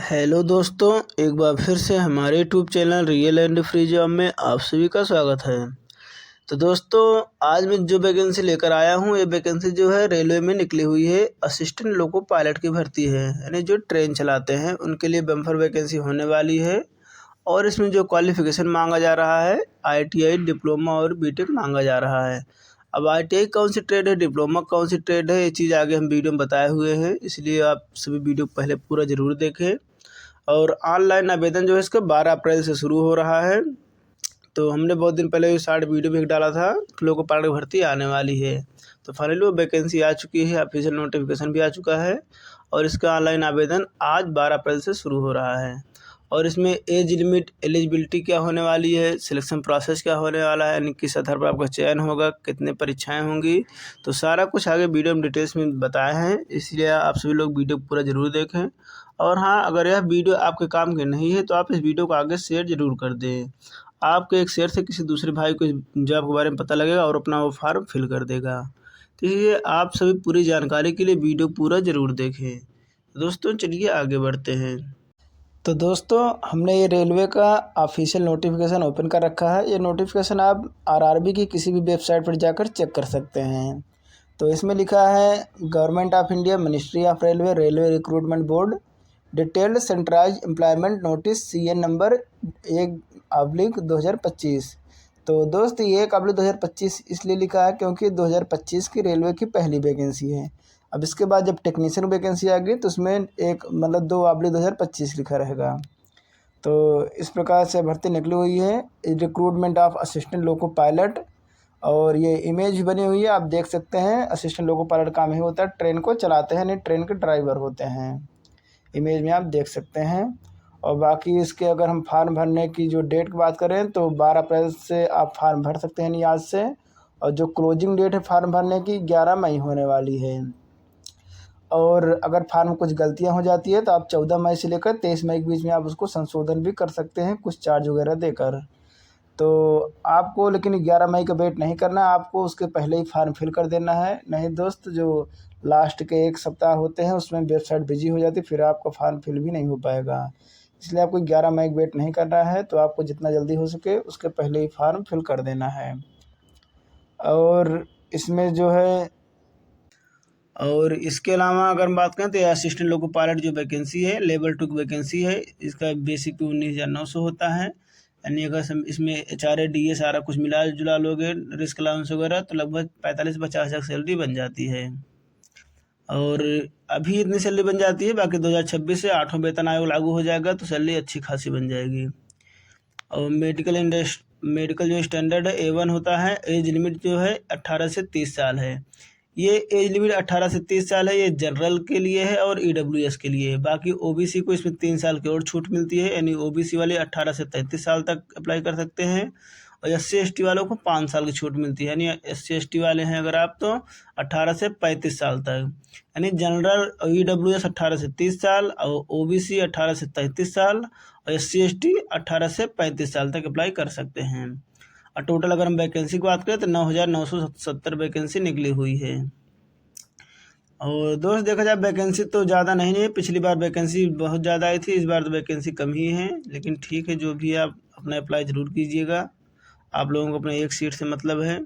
Hello दोस्तों, एक बार फिर से हमारे YouTube channel real and free job में आप सभी का स्वागत है। तो दोस्तों, आज मैं जो वैकेंसी लेकर आया हूँ, ये वैकेंसी जो है रेलवे में निकली हुई है। असिस्टेंट लोको पायलट की भर्ती है, यानी जो ट्रेन चलाते हैं उनके लिए बम्पर वैकेंसी होने वाली है। और इसमें जो क्वालिफिकेशन मांगा जा रहा है, ITI, डिप्लोमा और BTEC मांगा जा रहा है। अब ITI कौन सी ट्रेड है, डिप्लोमा कौन सी ट्रेड है, ये चीज़ आगे हम वीडियो में बताए हुए हैं, इसलिए आप सभी वीडियो पहले पूरा ज़रूर देखें। और ऑनलाइन आवेदन जो है इसका 12 अप्रैल से शुरू हो रहा है। तो हमने बहुत दिन पहले ये शार्ट वीडियो भी डाला था कि लोको पायलट की भर्ती आने वाली है। तो फाइनली वो वैकेंसी आ चुकी है, ऑफिशियल नोटिफिकेशन भी आ चुका है और इसका ऑनलाइन आवेदन आज 12 अप्रैल से शुरू हो रहा है। और इसमें एज लिमिट, एलिजिबिलिटी क्या होने वाली है, सिलेक्शन प्रोसेस क्या होने वाला है, यानी किस आधार पर आपका चयन होगा, कितने परीक्षाएं होंगी, तो सारा कुछ आगे वीडियो में डिटेल्स में बताए हैं, इसलिए आप सभी लोग वीडियो पूरा ज़रूर देखें। और हाँ, अगर यह वीडियो आपके काम की नहीं है तो आप इस वीडियो को आगे शेयर ज़रूर कर दें। आपके एक शेयर से किसी दूसरे भाई को जॉब के बारे में पता लगेगा और अपना वो फॉर्म फिल कर देगा। तो इसलिए आप सभी पूरी जानकारी के लिए वीडियो पूरा ज़रूर देखें। दोस्तों, चलिए आगे बढ़ते हैं। तो दोस्तों, हमने ये रेलवे का ऑफिशियल नोटिफिकेशन ओपन कर रखा है। ये नोटिफिकेशन आप RRB की किसी भी वेबसाइट पर जाकर चेक कर सकते हैं। तो इसमें लिखा है government of India, ministry of railway, railway recruitment board, detailed centralize employment notice CN number 1/2025। तो दोस्त, ये 1/2025 इसलिए लिखा है क्योंकि 2025 की रेलवे की पहली वैकेंसी है। अब इसके बाद जब टेक्नीशियन वैकेंसी आ गई तो उसमें एक 2/2025 लिखा रहेगा। तो इस प्रकार से भर्ती निकली हुई है, recruitment of assistant loco pilot. और ये इमेज भी बनी हुई है, आप देख सकते हैं। असिस्टेंट लोको पायलट काम ही होता है, ट्रेन को चलाते हैं, नहीं ट्रेन के ड्राइवर होते हैं। इमेज में आप देख सकते हैं। और बाकी इसके अगर हम फॉर्म भरने की जो डेट की बात करें तो 12 अप्रैल से आप फॉर्म भर सकते हैं, आज से। और जो क्लोजिंग डेट है फॉर्म भरने की 11 मई होने वाली है। और अगर फार्म में कुछ गलतियां हो जाती है तो आप 14 मई से लेकर 23 मई के बीच में आप उसको संशोधन भी कर सकते हैं, कुछ चार्ज वगैरह देकर। तो आपको लेकिन 11 मई का वेट नहीं करना है, आपको उसके पहले ही फॉर्म फिल कर देना है। नहीं दोस्त, जो लास्ट के एक सप्ताह होते हैं उसमें वेबसाइट बिजी हो जाती है, फिर आपका फॉर्म फिल भी नहीं हो पाएगा। इसलिए आपको 11 मई का वेट नहीं करना है, तो आपको जितना जल्दी हो सके उसके पहले ही फॉर्म फिल कर देना है। और इसमें जो है, और इसके अलावा अगर हम बात करें तो असिस्टेंट लोको पायलट जो वैकेंसी है, लेवल 2 की वैकेंसी है। इसका बेसिक 19,900 होता है, यानी अगर इसमें HRA DA सारा कुछ मिला जुला लोगे, रिस्क अलाउंस वगैरह, तो लगभग 45 से 50 हज़ार सैलरी बन जाती है। और अभी इतनी सैलरी बन जाती है, बाकी 2026 से 8वां वेतन आयोग लागू हो जाएगा तो सैलरी अच्छी खासी बन जाएगी। और मेडिकल जो स्टैंडर्ड है A1 होता है। एज लिमिट जो है 18 से 30 साल है। ये एज लिमिट 18 से 30 साल है, ये जनरल के लिए है और EWS के लिए है। बाकी OBC को इसमें 3 साल की और छूट मिलती है, यानी OBC वाले 18 से 33 साल तक अप्लाई कर सकते हैं। और SC ST वालों को 5 साल की छूट मिलती है, यानी SC ST वाले हैं अगर आप तो 18 से 35 साल तक। यानी जनरल और EWS 18 से 30 साल और OBC 18 से 33 साल और SC ST 18 से 35 साल तक अप्लाई कर सकते हैं। और टोटल अगर हम वैकेंसी की बात करें तो 9,970 वैकेंसी निकली हुई है। और दोस्त, देखा जाए वैकेंसी तो ज़्यादा नहीं है, पिछली बार वैकेंसी बहुत ज़्यादा आई थी, इस बार तो वैकेंसी कम ही है। लेकिन ठीक है, जो भी है आप अपना अप्लाई ज़रूर कीजिएगा, आप लोगों को अपने एक सीट से मतलब है।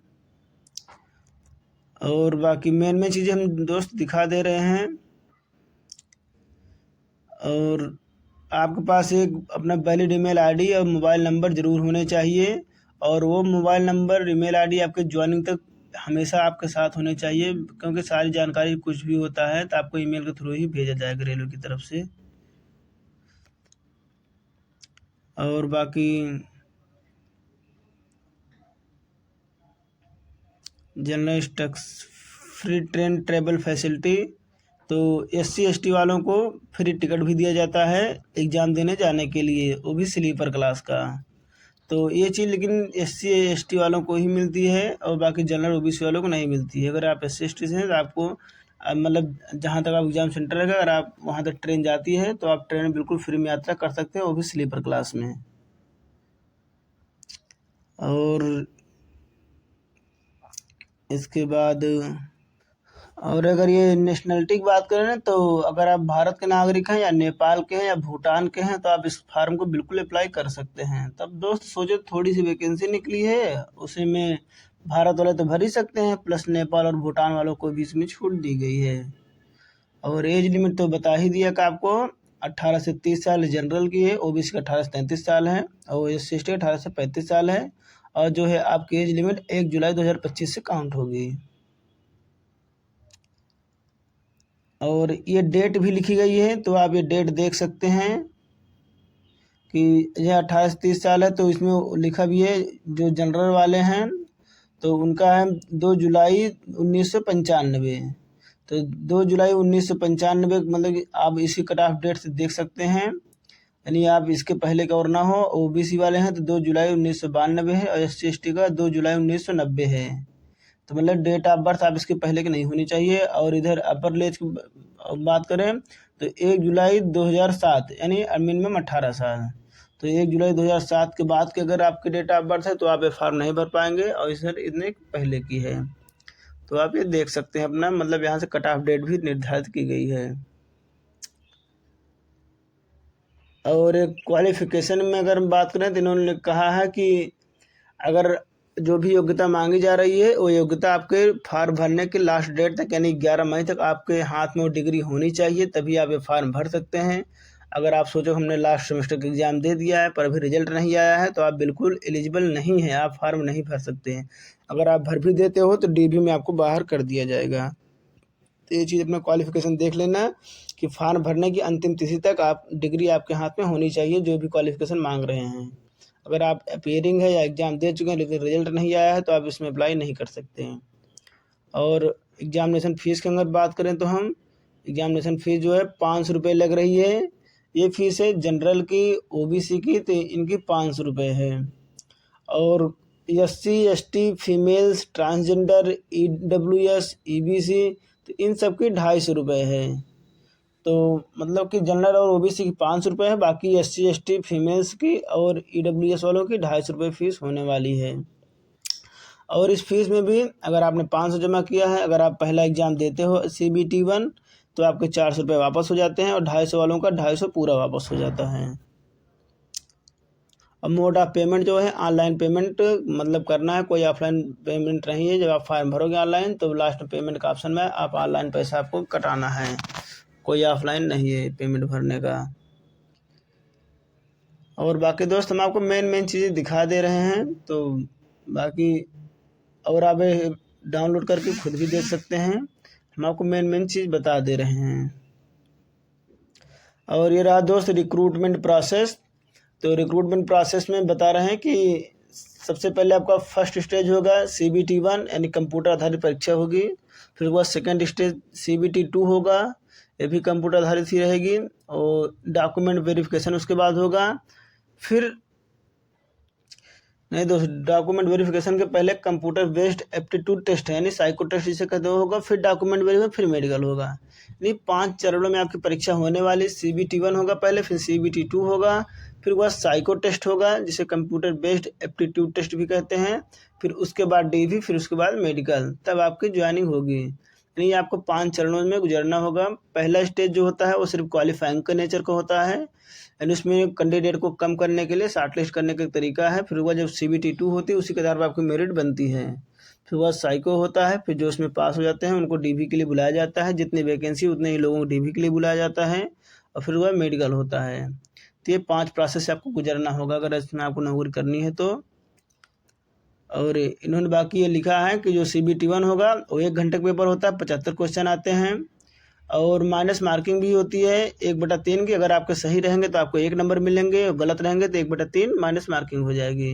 और बाकी मेन चीज़ें हम दोस्त दिखा दे रहे हैं। और आपके पास एक अपना वैलिड ईमेल आईडी और मोबाइल नंबर ज़रूर होने चाहिए। और वो मोबाइल नंबर, ईमेल आईडी आपके ज्वाइनिंग तक हमेशा आपके साथ होने चाहिए, क्योंकि सारी जानकारी कुछ भी होता है तो आपको ईमेल के थ्रू ही भेजा जाएगा रेलवे की तरफ से। और बाकी general tax free train travel facility, तो SC ST वालों को फ्री टिकट भी दिया जाता है एग्ज़ाम देने जाने के लिए, वो भी स्लीपर क्लास का। तो ये चीज़ लेकिन SC ST वालों को ही मिलती है और बाकी जनरल OBC वालों को नहीं मिलती है। अगर आप SC ST से हैं तो आपको मतलब जहाँ तक आप एग्ज़ाम सेंटर रहेगा, अगर आप वहाँ तक ट्रेन जाती है तो आप ट्रेन में बिल्कुल फ्री में यात्रा कर सकते हैं, वो भी स्लीपर क्लास में। और इसके बाद और अगर ये नेशनलिटी की बात करें ना, तो अगर आप भारत के नागरिक हैं या नेपाल के हैं या भूटान के हैं तो आप इस फार्म को बिल्कुल अप्लाई कर सकते हैं। तब दोस्त सोचो, थोड़ी सी वैकेंसी निकली है, उसी में भारत वाले तो भर ही सकते हैं, प्लस नेपाल और भूटान वालों को भी इसमें छूट दी गई है। और एज लिमिट तो बता ही दिया कि आपको 18 से 30 साल जनरल की है, ओबीसी का 18 से 33 साल है, और एस सी 18 से 35 साल है। और जो है आपकी एज लिमिट 1 जुलाई 2025 से काउंट होगी। और ये डेट भी लिखी गई है, तो आप ये डेट देख सकते हैं कि यह 18 से 30 साल है, तो इसमें लिखा भी है जो जनरल वाले हैं तो उनका है 2 जुलाई 1995। तो 2 जुलाई 1995 मतलब कि आप इसी कट ऑफ डेट से देख सकते हैं, यानी आप इसके पहले का और ना हो। ओबीसी वाले हैं तो 2 जुलाई 1992 है, और SC ST का 2 जुलाई 1990 है। तो मतलब डेट ऑफ बर्थ आप इसके पहले की नहीं होनी चाहिए। और इधर अपर एज की बात करें तो 1 जुलाई 2007 यानी मिनिमम 18 साल। तो 1 जुलाई 2007 के बाद के अगर आपकी डेट ऑफ बर्थ है तो आप ये फॉर्म नहीं भर पाएंगे, और इधर इतने पहले की है। तो आप ये देख सकते हैं अपना, मतलब यहाँ से कट ऑफ डेट भी निर्धारित की गई है। और क्वालिफिकेशन में अगर हम बात करें तो इन्होंने कहा है कि अगर जो भी योग्यता मांगी जा रही है वो योग्यता आपके फॉर्म भरने के लास्ट डेट तक यानी 11 मई तक आपके हाथ में वो डिग्री होनी चाहिए, तभी आप ये फॉर्म भर सकते हैं। अगर आप सोचो हमने लास्ट सेमेस्टर का एग्ज़ाम दे दिया है पर अभी रिजल्ट नहीं आया है तो आप बिल्कुल एलिजिबल नहीं हैं, आप फॉर्म नहीं भर सकते हैं। अगर आप भर भी देते हो तो DB में आपको बाहर कर दिया जाएगा। तो ये चीज़ अपना क्वालिफिकेशन देख लेना कि फॉर्म भरने की अंतिम तिथि तक आप डिग्री आपके हाथ में होनी चाहिए जो भी क्वालिफिकेशन मांग रहे हैं। अगर आप अपीयरिंग है या एग्ज़ाम दे चुके हैं लेकिन रिजल्ट नहीं आया है तो आप इसमें अप्लाई नहीं कर सकते हैं। और एग्ज़ामिनेशन फ़ीस की अगर बात करें तो हम एग्ज़ामिनेशन फ़ीस जो है 500 रुपये लग रही है। ये फ़ीस है जनरल की, ओबीसी की, तो इनकी 500 रुपये है। और SC ST females, transgender, EWS EBC तो इन सब की 250 रुपये है। तो मतलब कि जनरल और ओबीसी की 500 रुपये है, बाकी SC ST फीमेल्स की और EWS वालों की 250 रुपये फ़ीस होने वाली है। और इस फीस में भी अगर आपने 500 जमा किया है, अगर आप पहला एग्ज़ाम देते हो CBT 1 तो आपके 400 रुपये वापस हो जाते हैं, और 250 वालों का 250 पूरा वापस हो जाता है। अब मोड ऑफ पेमेंट जो है ऑनलाइन पेमेंट मतलब करना है, कोई ऑफलाइन पेमेंट नहीं है। जब आप फॉर्म भरोगे ऑनलाइन तो लास्ट में पेमेंट का ऑप्शन में आप ऑनलाइन पैसा आपको कटाना है, कोई ऑफलाइन नहीं है पेमेंट भरने का। और बाकी दोस्त हम आपको मेन चीज़ें दिखा दे रहे हैं, तो बाकी और आप डाउनलोड करके खुद भी देख सकते हैं, हम आपको मेन चीज़ बता दे रहे हैं। और ये रहा दोस्त रिक्रूटमेंट प्रोसेस। तो रिक्रूटमेंट प्रोसेस में बता रहे हैं कि सबसे पहले आपका फर्स्ट स्टेज होगा CBT 1 यानी कंप्यूटर आधारित परीक्षा होगी। फिर उसके बाद सेकेंड स्टेज CBT 2 होगा, ये भी कंप्यूटर आधारित ही रहेगी। और डॉक्यूमेंट वेरिफिकेशन उसके बाद होगा। फिर नहीं दोस्त, डॉक्यूमेंट वेरिफिकेशन के पहले कंप्यूटर बेस्ड एप्टीट्यूड टेस्ट है यानी साइको टेस्ट जिसे कहते होगा, फिर डॉक्यूमेंट वेरिफिकेशन, फिर मेडिकल होगा। यानी 5 चरणों में आपकी परीक्षा होने वाली। CBT 1 होगा पहले, फिर CBT 2 होगा, फिर वह साइको टेस्ट होगा जिसे कंप्यूटर बेस्ड एप्टीट्यूड टेस्ट भी कहते हैं, फिर उसके बाद DV, फिर उसके बाद मेडिकल, तब आपकी ज्वाइनिंग होगी। यानी आपको 5 चरणों में गुजरना होगा। पहला स्टेज जो होता है वो सिर्फ क्वालिफाइंग का नेचर का होता है, यानी उसमें कैंडिडेट को कम करने के लिए शॉर्ट लिस्ट करने का तरीका है। फिर वह जब CBT 2 होती है उसी के आधार पर आपकी मेरिट बनती है। फिर वह साइको होता है, फिर जो उसमें पास हो जाते हैं उनको DV के लिए बुलाया जाता है, जितनी वैकेंसी उतने ही लोगों को DV के लिए बुलाया जाता है। और फिर वह मेडिकल होता है। तो ये 5 प्रोसेस से आपको गुजरना होगा अगर इसमें आपको नौकरी करनी है तो। और इन्होंने बाकी ये लिखा है कि जो CBT 1 होगा वो 1 घंटे का पेपर होता है, 75 क्वेश्चन आते हैं, और माइनस मार्किंग भी होती है 1/3 की। अगर आपके सही रहेंगे तो आपको 1 नंबर मिलेंगे, और गलत रहेंगे तो 1/3 माइनस मार्किंग हो जाएगी।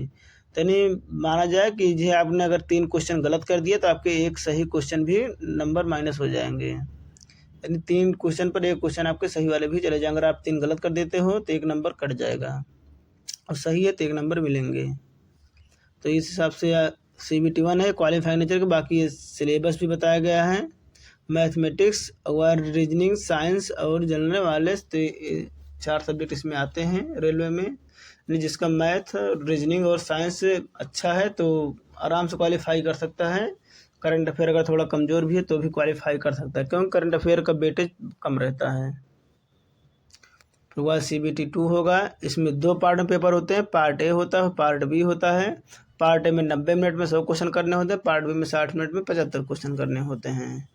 तो यानी माना जाए कि जो आपने अगर 3 क्वेश्चन गलत कर दिए तो आपके 1 सही क्वेश्चन भी नंबर माइनस हो जाएंगे। यानी 3 क्वेश्चन पर 1 क्वेश्चन आपके सही वाले भी चले जाएंगे। अगर आप 3 गलत कर देते हो तो 1 नंबर कट जाएगा, और सही है तो 1 नंबर मिलेंगे। तो इस हिसाब से CBT 1 है क्वालिफाइंग नेचर के। बाकी ये सिलेबस भी बताया गया है, मैथमेटिक्स और रीजनिंग, साइंस और जनरल वाले 4 सब्जेक्ट इसमें आते हैं रेलवे में। यानी जिसका मैथ, रीजनिंग और साइंस अच्छा है तो आराम से क्वालिफाई कर सकता है। करंट अफेयर अगर थोड़ा कमज़ोर भी है तो भी क्वालिफाई कर सकता है, क्योंकि करंट अफेयर का वेटेज कम रहता है। फिर वह CBT 2 होगा। इसमें 2 पार्ट में पेपर होते हैं, पार्ट ए होता है, पार्ट बी होता है। पार्ट ए में 90 मिनट में 100 क्वेश्चन करने होते हैं, पार्ट बी में 60 मिनट में 75 क्वेश्चन करने होते हैं।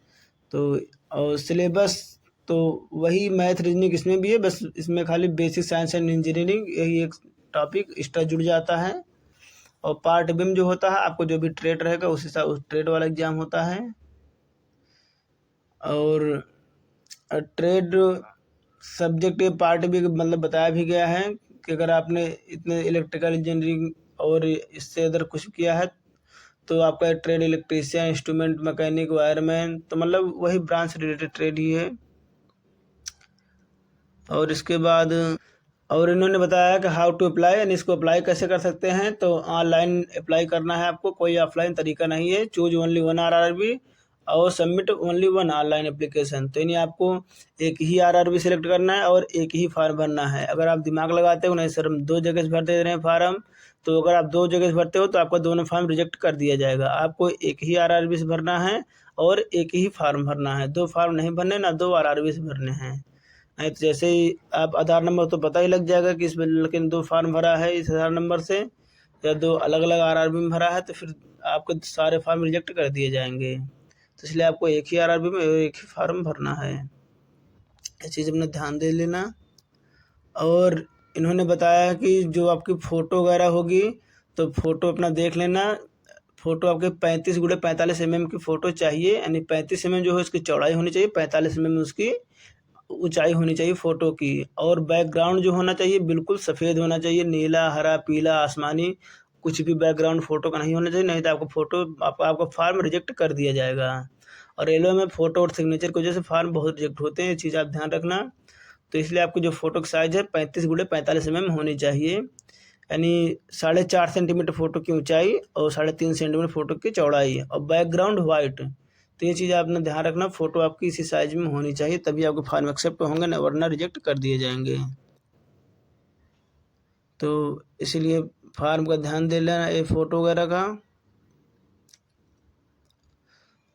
तो और सिलेबस तो वही मैथ रीजनिंग इसमें भी है, बस इसमें खाली बेसिक साइंस एंड इंजीनियरिंग यही एक टॉपिक एक्स्ट्रा जुड़ जाता है। और पार्ट बी में जो होता है आपको जो भी ट्रेड रहेगा उस हिसाब उस ट्रेड वाला एग्जाम होता है। और ट्रेड सब्जेक्ट पार्ट भी मतलब बताया भी गया है कि अगर आपने इतने इलेक्ट्रिकल इंजीनियरिंग और इससे अदर कुछ किया है तो आपका trade electrician, instrument mechanic, wireman, तो मतलब वही ब्रांच रिलेटेड ट्रेड ही है। और इसके बाद और इन्होंने बताया कि हाउ टू अप्लाई, यानी इसको अप्लाई कैसे कर सकते हैं। तो ऑनलाइन अप्लाई करना है आपको, कोई ऑफलाइन तरीका नहीं है। चूज ओनली वन RRB और submit only one online application. तो यानी आपको एक ही RRB सेलेक्ट करना है और एक ही फार्म भरना है। अगर आप दिमाग लगाते हो नहीं सर हम 2 जगह से भर दे रहे हैं फार्म, तो अगर आप 2 जगह से भरते हो तो आपका दोनों फार्म रिजेक्ट कर दिया जाएगा। आपको एक ही RRB से भरना है और एक ही फार्म भरना है, 2 फार्म नहीं भरने, ना 2 RRB से भरने हैं। नहीं तो जैसे ही आप आधार नंबर तो पता ही लग जाएगा कि इसमें लेकिन 2 फार्म भरा है इस आधार नंबर से या 2 अलग अलग RRB में भरा है, तो फिर आपके सारे फार्म रिजेक्ट कर दिए जाएंगे। तो इसलिए आपको एक ही RRB में एक ही फार्म भरना है। ये चीज़ अपना ध्यान दे लेना। और इन्होंने बताया कि जो आपकी फ़ोटो वगैरह होगी तो फ़ोटो अपना देख लेना। फ़ोटो आपके 35 गुणे 45 mm की फ़ोटो चाहिए, यानी 35 mm जो है उसकी चौड़ाई होनी चाहिए, 45 mm उसकी ऊंचाई होनी चाहिए फ़ोटो की। और बैकग्राउंड जो होना चाहिए बिल्कुल सफ़ेद होना चाहिए, नीला, हरा, पीला, आसमानी, कुछ भी बैकग्राउंड फ़ोटो का नहीं होना चाहिए, नहीं तो आपको फ़ोटो आपका फार्म रिजेक्ट कर दिया जाएगा। और रेलवे में फ़ोटो और सिग्नेचर की वजह से फार्म बहुत रिजेक्ट होते हैं, ये चीज़ आप ध्यान रखना। तो इसलिए आपको जो फ़ोटो की साइज़ है 35 गुणे 45 mm होनी चाहिए, यानी 4.5 सेंटीमीटर फ़ोटो की ऊंचाई और 3.5 सेंटीमीटर फ़ोटो की चौड़ाई, और बैकग्राउंड वाइट। तो ये चीज़ आपने ध्यान रखना, फ़ोटो आपकी इसी साइज में होनी चाहिए, तभी आपके फार्म एक्सेप्ट होंगे, ना वरना रिजेक्ट कर दिए जाएंगे। तो इसीलिए फार्म का ध्यान दे लेना, ये फ़ोटो वगैरह का।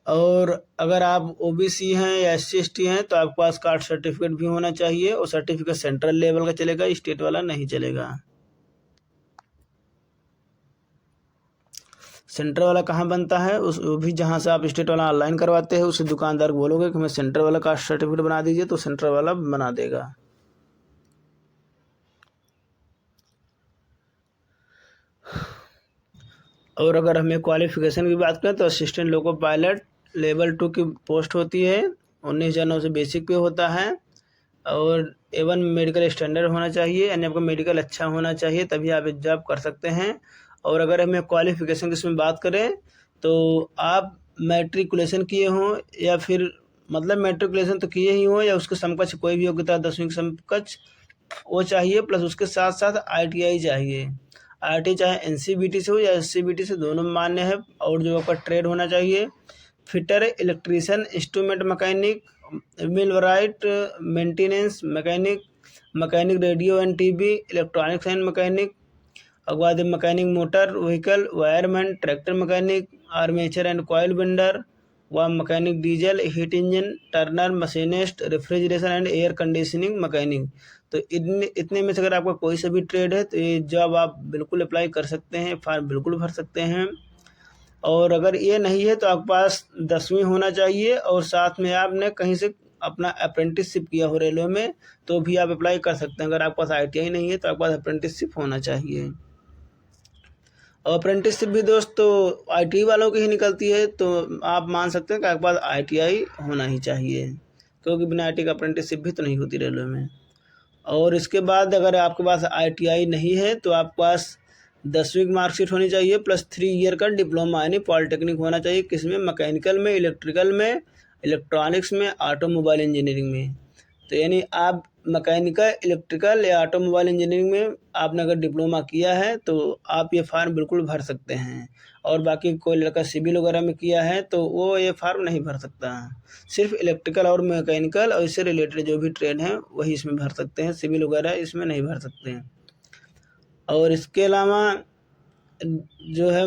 और अगर आप OBC हैं या SC/ST हैं तो आपके पास कास्ट सर्टिफिकेट भी होना चाहिए, और सर्टिफिकेट सेंट्रल लेवल का चलेगा, स्टेट वाला नहीं चलेगा। सेंटर वाला कहाँ बनता है, उस वो भी जहाँ से आप स्टेट वाला ऑनलाइन करवाते हैं उस दुकानदार को बोलोगे कि हमें सेंटर वाला कास्ट सर्टिफिकेट बना दीजिए, तो सेंटर वाला बना देगा। और अगर हमें क्वालिफिकेशन की बात करें तो असिस्टेंट लोको पायलट लेवल 2 की पोस्ट होती है, 19,900 से बेसिक पे होता है। और A1 मेडिकल स्टैंडर्ड होना चाहिए, यानी आपका मेडिकल अच्छा होना चाहिए, तभी आप जॉब कर सकते हैं। और अगर हमें क्वालिफिकेशन की इसमें बात करें तो आप मैट्रिकुलेशन किए हों या फिर मतलब मैट्रिकुलेशन तो किए ही हों या उसके समकक्ष कोई भी योग्यता 10वीं के समकक्ष वो चाहिए, प्लस उसके साथ साथ ITI चाहिए। ITI चाहे NCBT से हो या SCBT से, दोनों मान्य है। और जो आपका ट्रेड होना चाहिए fitter, electrician, instrument mechanic, millwright, maintenance mechanic, mechanic radio and TV, electronics and mechanic, और बाद mechanic motor vehicle, wireman, tractor mechanic, armature and coil bender, व mechanic diesel, heat engine, turner, machinist, refrigeration and air conditioning mechanic. तो इतने में से अगर आपका कोई सा भी ट्रेड है तो ये जॉब आप बिल्कुल अप्लाई कर सकते हैं, फॉर्म बिल्कुल भर सकते हैं। और अगर ये नहीं है तो आपके पास 10वीं होना चाहिए और साथ में आपने कहीं से अपना अप्रेंटिसशिप किया हो रेलवे में, तो भी आप अप्लाई कर सकते हैं। अगर आपके पास ITI नहीं है तो आपके पास अप्रेंटिसशिप होना चाहिए। और अप्रेंटिसशिप भी दोस्त तो ITI वालों की ही निकलती है, तो आप मान सकते हैं कि आपके पास ITI होना ही चाहिए, क्योंकि बिना ITI का अप्रेंटिसशिप भी तो नहीं होती रेलवे में। और इसके बाद अगर आपके पास ITI नहीं है तो आपके पास 10वीं की मार्कशीट होनी चाहिए, प्लस 3 ईयर का डिप्लोमा यानी पॉलिटेक्निक होना चाहिए, किसमें, मैकेनिकल में, इलेक्ट्रिकल में, इलेक्ट्रॉनिक्स में, ऑटोमोबाइल इंजीनियरिंग में। तो यानी आप मैकेनिकल, इलेक्ट्रिकल या ऑटोमोबाइल इंजीनियरिंग में आपने अगर डिप्लोमा किया है तो आप ये फार्म बिल्कुल भर सकते हैं। और बाकी कोई लड़का सिविल वगैरह में किया है तो वो ये फार्म नहीं भर सकता। सिर्फ इलेक्ट्रिकल और मैकेनिकल और इससे रिलेटेड जो भी ट्रेड हैं वही इसमें भर सकते हैं, सिविल वगैरह इसमें नहीं भर सकते हैं। और इसके अलावा जो है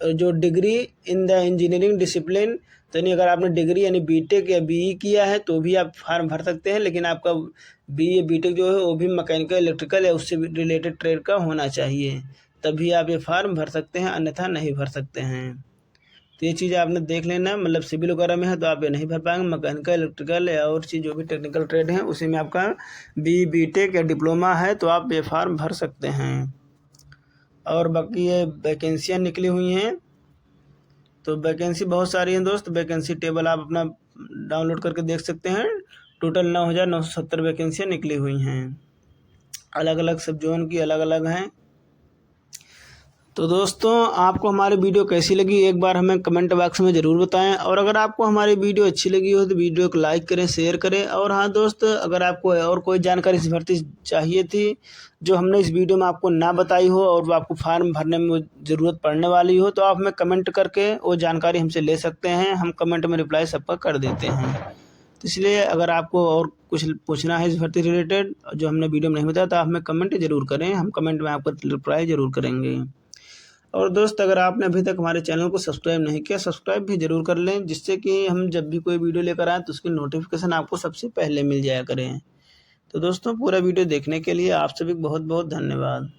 जो degree in the engineering discipline, तो यानी अगर आपने डिग्री यानी बीटेक या बीई किया है तो भी आप फार्म भर सकते हैं, लेकिन आपका बीई या बीटेक जो है वो भी मैकेनिकल, इलेक्ट्रिकल या उससे रिलेटेड ट्रेड का होना चाहिए, तभी आप ये फार्म भर सकते हैं, अन्यथा नहीं भर सकते हैं। तो ये चीज़ आपने देख लेना, मतलब सिविल वगैरह में है तो आप ये नहीं भर पाएंगे, मैकेनिकल, इलेक्ट्रिकल या और चीज़ जो भी टेक्निकल ट्रेड है उसी में आपका बीटेक या डिप्लोमा है तो आप ये फार्म भर सकते हैं। और बाकी ये वैकेंसियाँ निकली हुई हैं, तो वैकेंसी बहुत सारी हैं दोस्त। वैकेंसी टेबल आप अपना डाउनलोड करके देख सकते हैं। टोटल 9,970 वैकेंसियाँ निकली हुई हैं, अलग अलग सब जोन की अलग अलग हैं। तो दोस्तों आपको हमारी वीडियो कैसी लगी एक बार हमें कमेंट बॉक्स में ज़रूर बताएं, और अगर आपको हमारी वीडियो अच्छी लगी हो तो वीडियो को लाइक करें, शेयर करें। और हाँ दोस्त, अगर आपको और कोई जानकारी इस भर्ती चाहिए थी जो हमने इस वीडियो में आपको ना बताई हो और वो आपको फार्म भरने में ज़रूरत पड़ने वाली हो, तो आप हमें कमेंट करके वो जानकारी हमसे ले सकते हैं। हम कमेंट में रिप्लाई सबका कर देते हैं। तो इसलिए अगर आपको और कुछ पूछना है इस भर्ती रिलेटेड जो हमने वीडियो में नहीं बताया तो आप हमें कमेंट ज़रूर करें, हम कमेंट में आपको रिप्लाई ज़रूर करेंगे। और दोस्त अगर आपने अभी तक हमारे चैनल को सब्सक्राइब नहीं किया, सब्सक्राइब भी ज़रूर कर लें, जिससे कि हम जब भी कोई वीडियो लेकर आएँ तो उसकी नोटिफिकेशन आपको सबसे पहले मिल जाया करें। तो दोस्तों पूरा वीडियो देखने के लिए आप सभी को बहुत बहुत धन्यवाद।